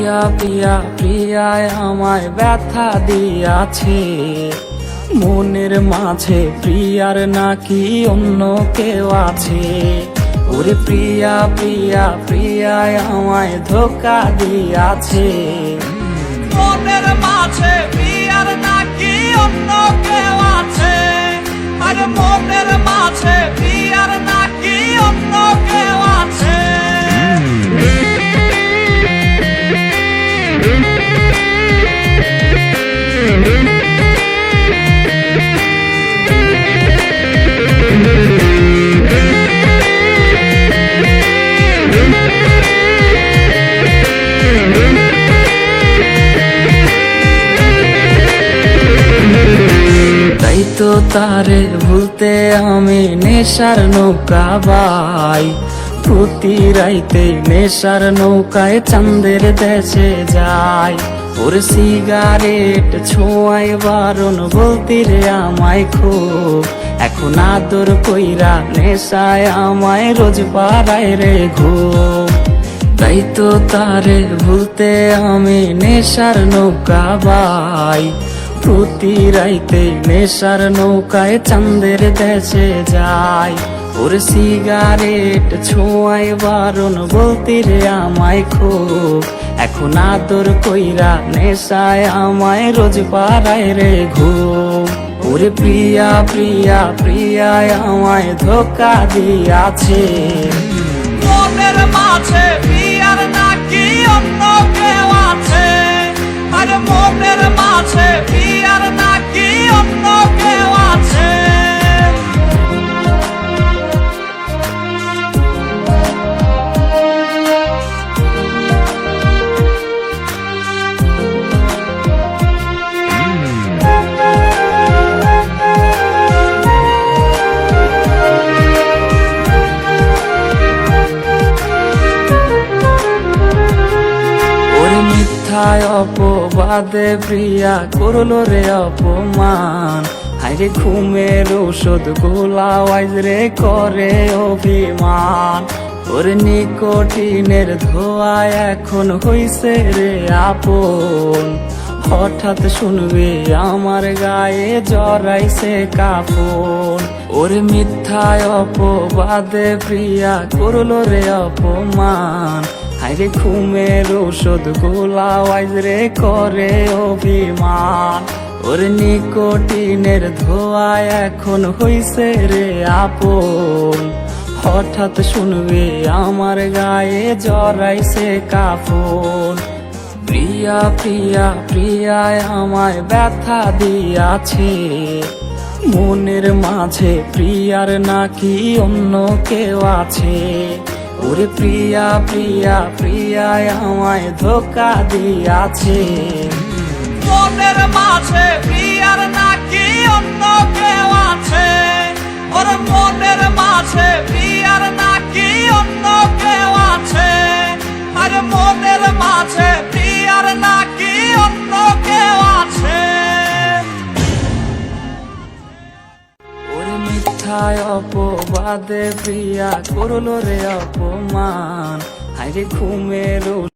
প্রিয়া প্রিয়া প্রিয়ায় আমায় ব্যথা দিয়াছে, মনের মাঝে প্রিয়ার নাকি অন্য কেউ আছে। ওরে প্রিয়া প্রিয়া প্রিয়ায় আমায় ধোঁকা দিয়াছে, মনের মাঝে প্রিয়ার নাকি অন্য কেউ আছে। আর মনের মাঝে প্রিয়ার নাকি অন্য কেউ আছে। তাই তো তারে ভুলতে আমি নেশার নৌকা বাই, প্রতি রাইতে নেশার নৌকায় চাঁদের দেশে যাই। ওর সিগারেট ছোঁয়ায় বারণ বলতি রে আমায় খুব, এখন আদর কইরা নেশায় আমায় রোজ পাড়ায় রে ঘুম। তাই তো তারে ভুলতে আমি নেশার নৌকা বাই, প্রতি রাইতে নেশার নৌকায় চাঁদের দেশে যাই। ওর সিগারেট ছোঁয়ায় বারণ বলতি রে আমায় খুব, এখন আদর কইরা নেশায় আমায় রোজ পাড়ায় রে ঘুম। ওরে প্রিয়া প্রিয়া প্রিয়ায় আমায় ধোঁকা দিয়াছে, মনের মাঝে প্রিয়ার নাকি অন্য কেউ আছে। আর মনের মাঝে প্রিয়ার নাকি অন্য কেউ আছে। মিথ্যায় অপবাদে প্রিয়া করলো রে অপমান, হাইরে ঘুমের ঔষধ গোলাওয়াইজ রে করে অভিমান। ওর নিকোটিনের ধোঁয়ায় এখন হইছে রে আপন, হঠাৎ শুনবে আমার গায়ে জড়াইছে কাফন। ওর মিথ্যায় অপবাদে প্রিয়া করলো রে অপমান, হাইরে ঘুমের ঔষধ গোলাওয়াইজ রে করে অভিমান। ওর নিকোটিনের ধোঁয়ায় এখন হইছে রে আপন, হঠাৎ শুনবে আমার গায়ে জড়াইছে কাফন। প্রিয়া প্রিয়া প্রিয়ায় আমায় ব্যথা দিয়াছে, মনের মাঝে প্রিয়ার নাকি অন্য কেউ আছে। ওরে প্রিয়া প্রিয়া প্রিয়ায় আমায় ধোঁকা দিয়াছে, মনের মাঝে প্রিয়ার নাকি অন্য কেউ আছে। ওর মনের মাঝে প্রিয়ার নাকি অন্য কেউ আছে। আর মনের মাঝে প্রিয়ার নাকি অন্য কেউ আছে। ওরে মিথ্যায় অপবাদে প্রিয়া করলো রে অপমান, হাইরে ঘুমের